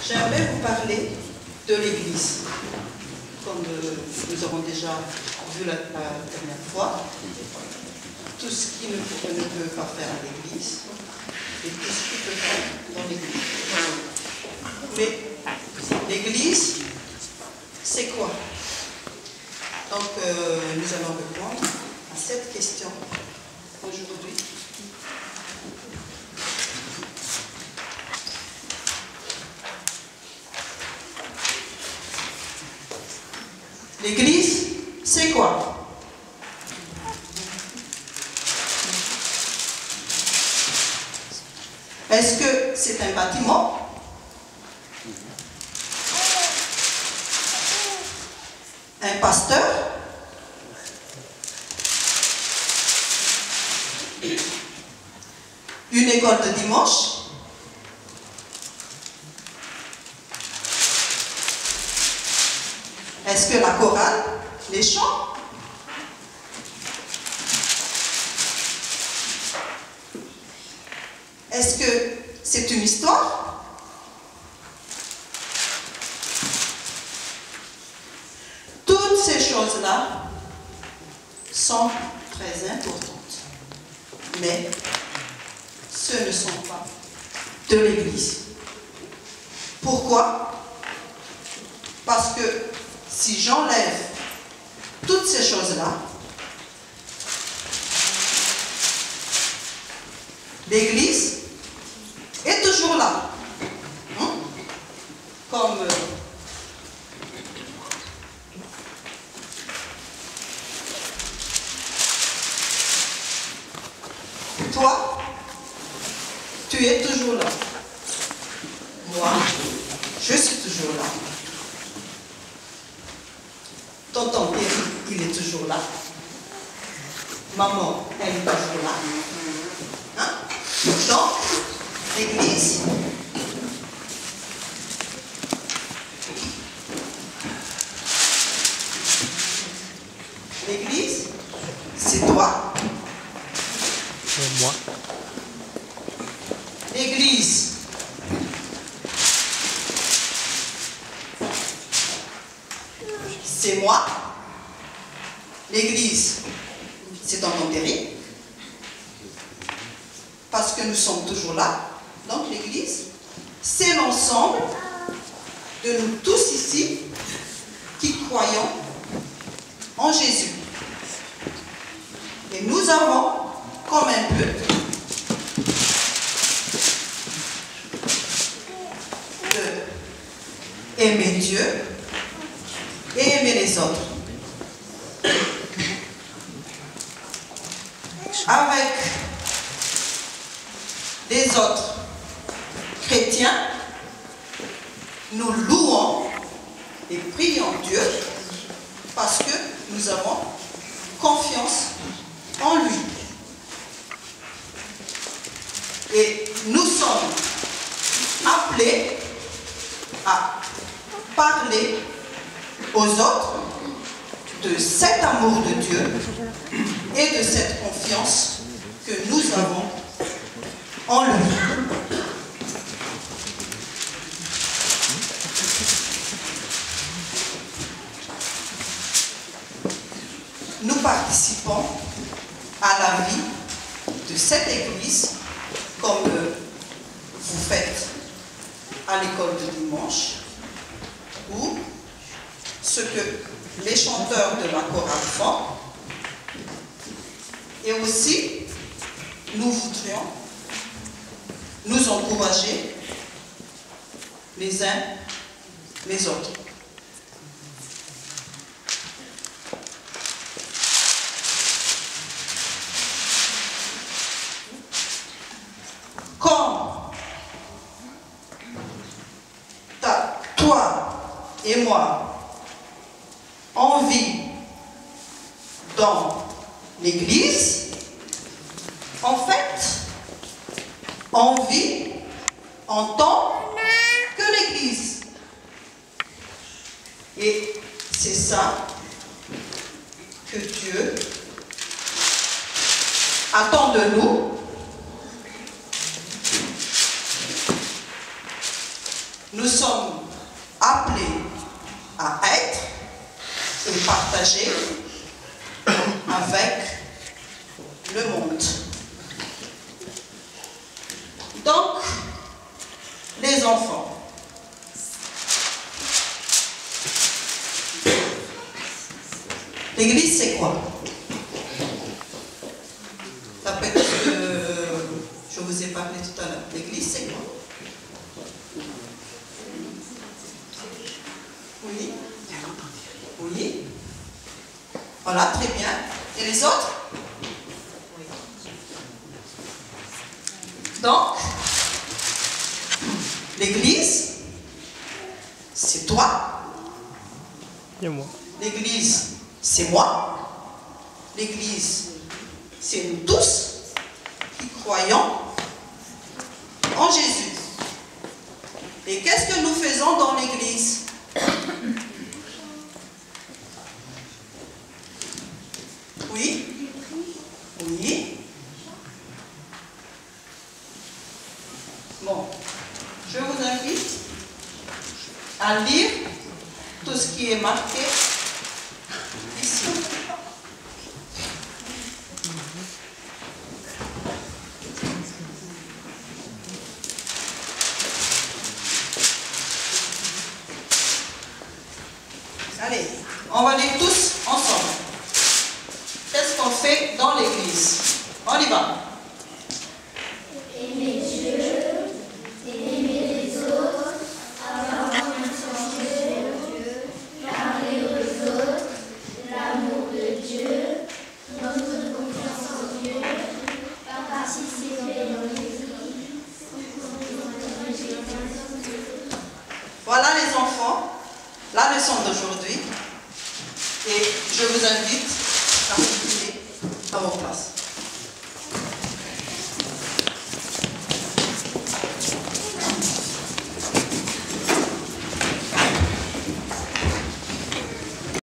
J'aimerais vous parler de l'Église. Comme nous avons déjà vu la dernière fois, tout ce qui ne peut pas faire à l'Église et tout ce qui peut faire dans l'Église. Mais l'Église, c'est quoi? Donc, nous allons répondre à cette question aujourd'hui. L'Église, c'est quoi? Est-ce que c'est un bâtiment? Un pasteur? Une école de dimanche? Est-ce que la chorale, les chants? Est-ce que c'est une histoire? Toutes ces choses-là sont très importantes, mais ce ne sont pas de l'Église. Pourquoi? Parce que si j'enlève toutes ces choses-là, l'Église est toujours là. Comme toi, tu es toujours là. Moi, je suis toujours là. Tonton Thierry, il est toujours là. Maman, elle est toujours là. Hein? Donc, l'Église, c'est toi. C'est moi. L'Église, c'est moi. L'Église, c'est tonton Thierry. Parce que nous sommes toujours là. Donc l'Église, c'est l'ensemble de nous tous ici qui croyons en Jésus. Et nous avons comme un but d'aimer Dieu et aimer les autres. Avec les autres chrétiens, nous louons et prions Dieu parce que nous avons confiance en lui. Et nous sommes appelés à parler aux autres de cet amour de Dieu et de cette confiance que nous avons en lui. Nous participons à la vie de cette Église comme vous faites à l'école de dimanche, ou ce que les chanteurs de la chorale font. Et aussi, nous voudrions nous encourager les uns les autres. Comme toi et moi, on vit dans l'Église, en fait, on vit en tant que l'Église. Et c'est ça que Dieu attend de nous. nous sommes appelés à être et partager avec le monde. Donc, les enfants, l'église c'est quoi? D'après ce que je vous ai parlé tout à l'heure, l'église c'est quoi? Oui? Oui? Voilà, très bien. Et les autres? Oui. Donc, l'église, c'est toi. Et moi. L'église, c'est moi. L'église, c'est nous tous qui croyons en Jésus. Et qu'est-ce que nous faisons dans l'église? Oui? Oui? Bon, je vous invite à lire tout ce qui est marqué ici. Allez, on va lire tous ensemble. Qu'est-ce qu'on fait dans l'église? On y va. Aimer Dieu, aimer les autres, avoir confiance en Dieu, parler aux autres, l'amour de Dieu, notre confiance en Dieu, participer dans l'église. Voilà les enfants, la leçon d'aujourd'hui. Et je vous invite à retourner à vos classes.